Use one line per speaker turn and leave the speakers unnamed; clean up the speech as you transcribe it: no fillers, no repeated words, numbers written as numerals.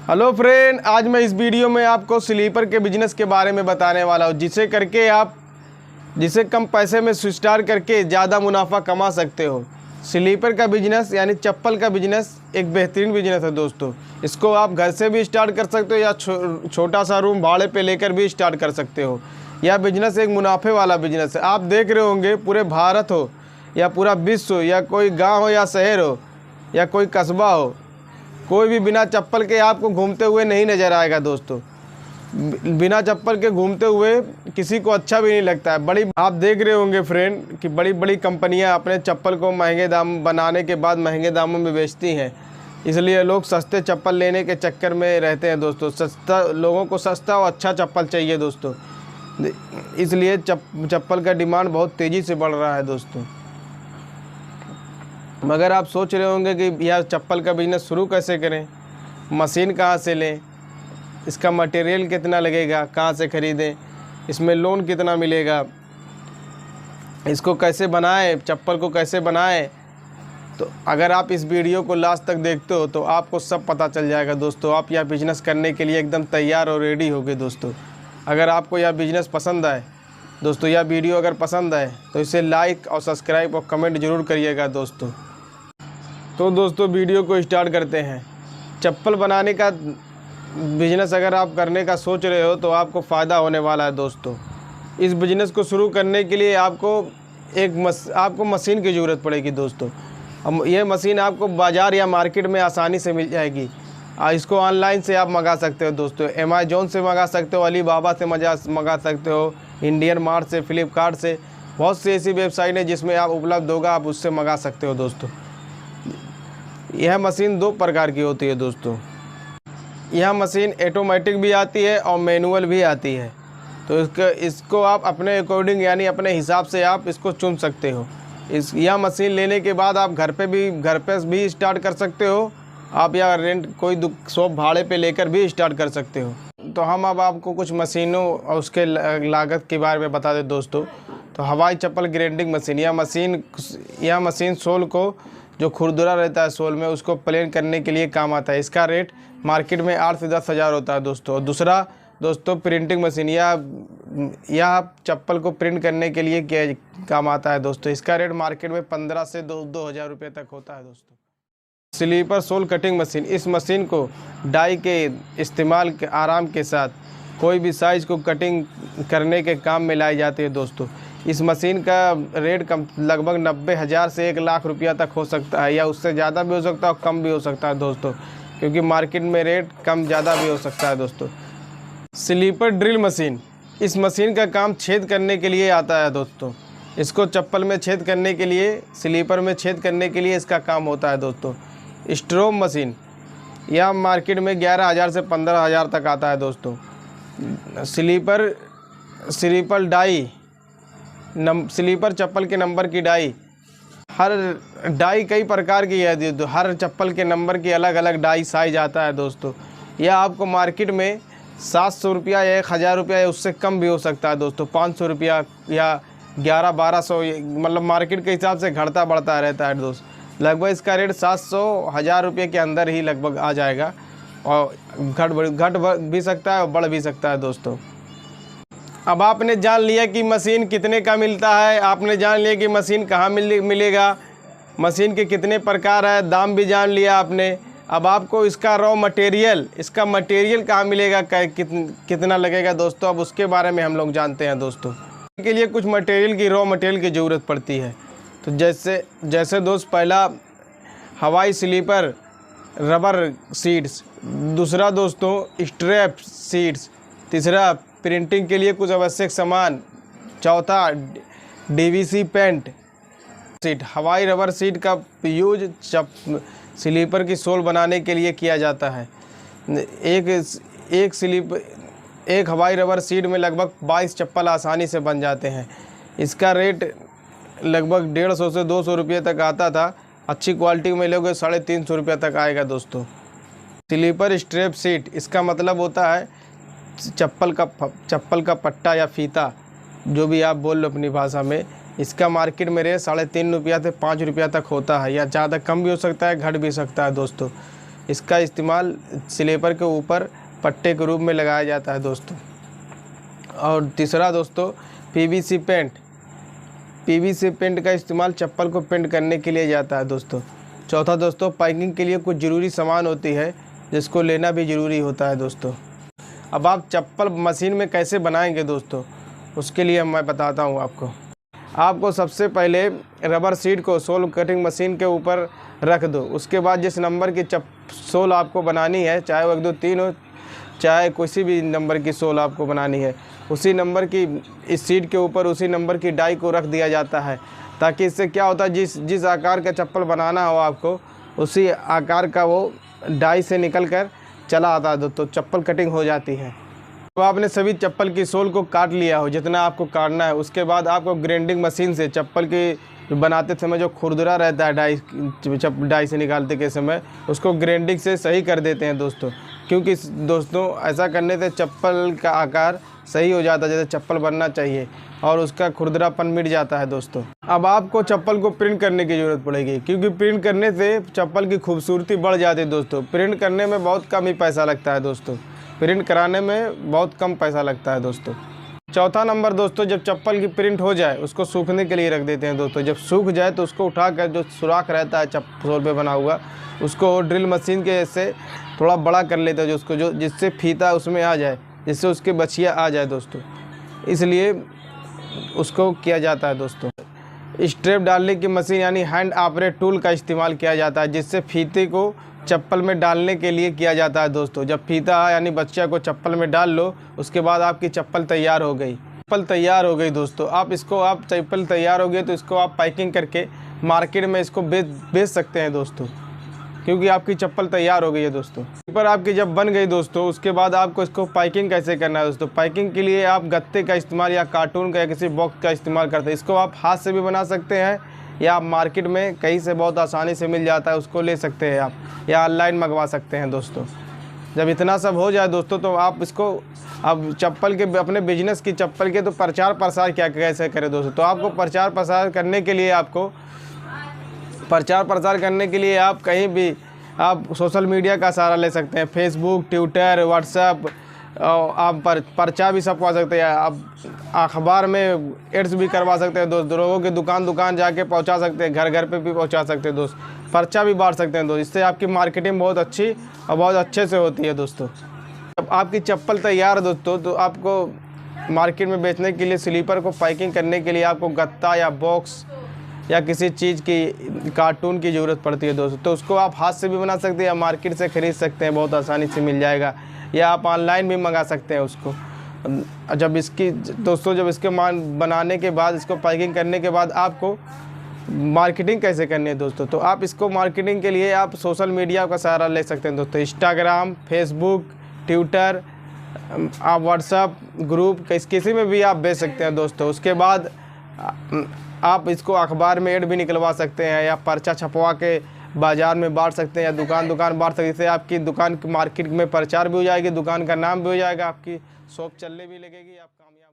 Hello friend, आज मैं इस वीडियो में आपको स्लीपर के बिज़नेस के बारे में बताने वाला हूँ, जिसे कम पैसे में स्टार्ट करके ज़्यादा मुनाफा कमा सकते हो। स्लीपर का बिज़नेस यानी चप्पल का बिज़नेस एक बेहतरीन बिज़नेस है दोस्तों। इसको आप घर से भी स्टार्ट कर सकते हो या छोटा सा रूम भाड़े पे लेकर भी स्टार्ट कर सकते हो। यह बिज़नेस एक मुनाफे वाला बिज़नेस है। आप देख रहे होंगे पूरे भारत हो या पूरा विश्व हो या कोई गाँव हो या शहर हो या कोई कस्बा हो, कोई भी बिना चप्पल के आपको घूमते हुए नहीं नज़र आएगा दोस्तों। बिना चप्पल के घूमते हुए किसी को अच्छा भी नहीं लगता है। आप देख रहे होंगे फ्रेंड कि बड़ी बड़ी कंपनियां अपने चप्पल को महंगे दाम बनाने के बाद महंगे दामों में बेचती हैं, इसलिए लोग सस्ते चप्पल लेने के चक्कर में रहते हैं दोस्तों। लोगों को सस्ता और अच्छा चप्पल चाहिए दोस्तों, इसलिए चप्पल का डिमांड बहुत तेज़ी से बढ़ रहा है दोस्तों। मगर आप सोच रहे होंगे कि यार चप्पल का बिज़नेस शुरू कैसे करें, मशीन कहाँ से लें, इसका मटेरियल कितना लगेगा, कहाँ से ख़रीदें, इसमें लोन कितना मिलेगा, इसको कैसे बनाएं, चप्पल को कैसे बनाएं। तो अगर आप इस वीडियो को लास्ट तक देखते हो तो आपको सब पता चल जाएगा दोस्तों। आप यह बिज़नेस करने के लिए एकदम तैयार और रेडी हो गए दोस्तों। अगर आपको यह बिज़नेस पसंद आए दोस्तों, यह वीडियो अगर पसंद आए तो इसे लाइक और सब्सक्राइब और कमेंट ज़रूर करिएगा दोस्तों। तो दोस्तों वीडियो को स्टार्ट करते हैं। चप्पल बनाने का बिज़नेस अगर आप करने का सोच रहे हो तो आपको फ़ायदा होने वाला है दोस्तों। इस बिज़नेस को शुरू करने के लिए आपको मशीन की ज़रूरत पड़ेगी दोस्तों। अब यह मशीन आपको बाज़ार या मार्केट में आसानी से मिल जाएगी। इसको ऑनलाइन से आप मंगा सकते हो दोस्तों। अमेज़ॉन से मंगा सकते हो, अलीबाबा से मंगा सकते हो, इंडियन मार्ट से, फ्लिपकार्ट से। बहुत सी ऐसी वेबसाइट है जिसमें आप उपलब्ध होगा, आप उससे मंगा सकते हो दोस्तों। यह मशीन दो प्रकार की होती है दोस्तों। यह मशीन ऑटोमेटिक भी आती है और मैनुअल भी आती है। तो इसको आप अपने अकॉर्डिंग यानी अपने हिसाब से आप इसको चुन सकते हो। यह मशीन लेने के बाद आप घर पे भी स्टार्ट कर सकते हो, आप या रेंट कोई शॉप भाड़े पे लेकर भी स्टार्ट कर सकते हो। तो हम अब आपको कुछ मशीनों और उसके लागत के बारे में बता दें दोस्तों। तो हवाई चप्पल ग्राइंडिंग मशीन, यह मशीन सोल को जो खुरदुरा रहता है सोल में, उसको प्लेन करने के लिए काम आता है। इसका रेट मार्केट में 8 से 10 हज़ार होता है दोस्तों। और दूसरा दोस्तों प्रिंटिंग मशीन, यह चप्पल को प्रिंट करने के लिए काम आता है दोस्तों। इसका रेट मार्केट में 15 से 2 हज़ार रुपये तक होता है दोस्तों। स्लीपर सोल कटिंग मशीन, इस मशीन को डाई के इस्तेमाल के आराम के साथ कोई भी साइज़ को कटिंग करने के काम में लाई जाती है दोस्तों। इस मशीन का रेट लगभग 90 हज़ार से 1 लाख रुपया तक हो सकता है, या उससे ज़्यादा भी हो सकता है और कम भी हो सकता है दोस्तों, क्योंकि मार्केट में रेट कम ज़्यादा भी हो सकता है दोस्तों। स्लीपर ड्रिल मशीन, इस मशीन का काम छेद करने के लिए आता है दोस्तों। इसको चप्पल में छेद करने के लिए, स्लीपर में छेद करने के लिए इसका काम होता है दोस्तों। स्ट्रोम मशीन, यह मार्केट में 11 हज़ार से 15 हज़ार तक आता है दोस्तों। स्लीपर डाई, स्लीपर चप्पल के नंबर की डाई, हर डाई कई प्रकार की है दोस्तों। हर चप्पल के नंबर की अलग अलग डाई साइज आता है दोस्तों। यह आपको मार्केट में 700 रुपया या 1000 रुपया या उससे कम भी हो सकता है दोस्तों। 500 रुपया या 1100-1200, मतलब मार्केट के हिसाब से घटता बढ़ता रहता है दोस्त। लगभग इसका रेट 700-1000 रुपये के अंदर ही लगभग आ जाएगा, और घट भी सकता है और बढ़ भी सकता है दोस्तों। अब आपने जान लिया कि मशीन कितने का मिलता है, आपने जान लिया कि मशीन कहाँ मिलेगा, मशीन के कितने प्रकार है, दाम भी जान लिया आपने। अब आपको इसका रॉ मटेरियल, इसका मटेरियल कहाँ मिलेगा, कितना लगेगा दोस्तों, अब उसके बारे में हम लोग जानते हैं दोस्तों। इसके लिए कुछ रॉ मटेरियल की ज़रूरत पड़ती है। तो जैसे दोस्त, पहला हवाई स्लीपर रबर सीड्स, दूसरा दोस्तों स्ट्रैप सीड्स, तीसरा प्रिंटिंग के लिए कुछ आवश्यक सामान, चौथा डीवीसी पेंट सीट। हवाई रबर सीट का यूज स्लीपर की सोल बनाने के लिए किया जाता है। एक हवाई रबर सीट में लगभग 22 चप्पल आसानी से बन जाते हैं। इसका रेट लगभग 150 से 200 रुपये तक आता था। अच्छी क्वालिटी में लोगे 350 रुपये तक आएगा दोस्तों। स्लीपर स्ट्रैप सीट, इसका मतलब होता है चप्पल का पट्टा या फीता, जो भी आप बोल लो अपनी भाषा में। इसका मार्केट में रेट 3.5 रुपया से 5 रुपया तक होता है, या ज़्यादा कम भी हो सकता है, घट भी सकता है दोस्तों। इसका इस्तेमाल स्लीपर के ऊपर पट्टे के रूप में लगाया जाता है दोस्तों। और तीसरा दोस्तों पीवीसी पेंट। पीवीसी पेंट का इस्तेमाल चप्पल को पेंट करने के लिए जाता है दोस्तों। चौथा दोस्तों पैकिंग के लिए कुछ ज़रूरी सामान होती है जिसको लेना भी ज़रूरी होता है दोस्तों। अब आप चप्पल मशीन में कैसे बनाएंगे दोस्तों, उसके लिए मैं बताता हूँ आपको सबसे पहले रबर सीट को सोल कटिंग मशीन के ऊपर रख दो। उसके बाद जिस नंबर की सोल आपको बनानी है, चाहे वो 1 2 3 हो, चाहे किसी भी नंबर की सोल आपको बनानी है, उसी नंबर की इस सीट के ऊपर उसी नंबर की डाई को रख दिया जाता है, ताकि इससे क्या होता है जिस आकार का चप्पल बनाना हो आपको, उसी आकार का वो डाई से निकल कर चला आता है दोस्तों, चप्पल कटिंग हो जाती है। तो आपने सभी चप्पल की सोल को काट लिया हो जितना आपको काटना है, उसके बाद आपको ग्राइंडिंग मशीन से चप्पल की बनाते समय जो खुरदुरा रहता है डाई से निकालते के समय, उसको ग्राइंडिंग से सही कर देते हैं दोस्तों। क्योंकि दोस्तों ऐसा करने से चप्पल का आकार सही हो जाता है जैसे चप्पल बनना चाहिए और उसका खुरदरापन मिट जाता है दोस्तों। अब आपको चप्पल को प्रिंट करने की ज़रूरत पड़ेगी, क्योंकि प्रिंट करने से चप्पल की खूबसूरती बढ़ जाती है दोस्तों। प्रिंट करने में बहुत कम ही पैसा लगता है दोस्तों, प्रिंट कराने में बहुत कम पैसा लगता है दोस्तों। चौथा नंबर दोस्तों, जब चप्पल की प्रिंट हो जाए उसको सूखने के लिए रख देते हैं दोस्तों। जब सूख जाए तो उसको उठाकर जो सुराख रहता है सोल पे बना हुआ, उसको ड्रिल मशीन के से थोड़ा बड़ा कर लेते हैं जिससे फीता उसमें आ जाए, जिससे उसके बछिया आ जाए दोस्तों, इसलिए उसको किया जाता है दोस्तों। स्ट्रैप डालने की मशीन यानी हैंड ऑपरेट टूल का इस्तेमाल किया जाता है, जिससे फीते को चप्पल में डालने के लिए किया जाता है दोस्तों। जब फीता यानी बच्चा को चप्पल में डाल लो, उसके बाद आपकी चप्पल तैयार हो गई। चप्पल तैयार हो गई दोस्तों। आप चप्पल तैयार हो गई तो इसको आप पैकिंग करके मार्केट में इसको बेच सकते हैं दोस्तों, क्योंकि आपकी चप्पल तैयार हो गई है दोस्तों। पर आपकी जब बन गई दोस्तों, उसके बाद आपको इसको पैकिंग कैसे करना है दोस्तों। पैकिंग के लिए आप गत्ते का इस्तेमाल या कार्टून का या किसी बॉक्स का इस्तेमाल करते हैं। इसको आप हाथ से भी बना सकते हैं या आप मार्केट में कहीं से बहुत आसानी से मिल जाता है, उसको ले सकते हैं आप, या ऑनलाइन मंगवा सकते हैं दोस्तों। जब इतना सब हो जाए दोस्तों, तो आप इसको अब चप्पल के अपने बिजनेस की चप्पल के तो प्रचार प्रसार कैसे करें दोस्तों। तो आपको प्रचार प्रसार करने के लिए आप कहीं भी आप सोशल मीडिया का सहारा ले सकते हैं। फेसबुक, ट्विटर, व्हाट्सएप, आप पर्चा भी छपवा सकते हैं। आप अखबार में एड्स भी करवा सकते हैं दोस्त। लोगों के दुकान जाके पहुंचा सकते हैं, घर पे भी पहुंचा सकते हैं दोस्त। पर्चा भी बांट सकते हैं दोस्त। इससे आपकी मार्केटिंग बहुत अच्छी और बहुत अच्छे से होती है दोस्तों। जब आपकी चप्पल तैयार है दोस्तों, तो आपको मार्केट में बेचने के लिए स्लीपर को पैकिंग करने के लिए आपको गत्ता या बॉक्स या किसी चीज़ की कार्टून की ज़रूरत पड़ती है दोस्तों। तो उसको आप हाथ से भी बना सकते हैं या मार्केट से ख़रीद सकते हैं, बहुत आसानी से मिल जाएगा, या आप ऑनलाइन भी मंगा सकते हैं उसको। जब इसके बनाने के बाद, इसको पैकिंग करने के बाद आपको मार्केटिंग कैसे करनी है दोस्तों। तो आप इसको मार्केटिंग के लिए आप सोशल मीडिया का सहारा ले सकते हैं दोस्तों। इंस्टाग्राम, फेसबुक, ट्विटर, आप व्हाट्सएप ग्रुप किसी में भी आप बेच सकते हैं दोस्तों। उसके बाद आप इसको अखबार में ऐड भी निकलवा सकते हैं या पर्चा छपवा के बाज़ार में बांट सकते हैं या दुकान बांट सकते हैं। इससे आपकी दुकान की मार्केट में प्रचार भी हो जाएगी, दुकान का नाम भी हो जाएगा, आपकी शॉप चलने भी लगेगी, आप कामयाब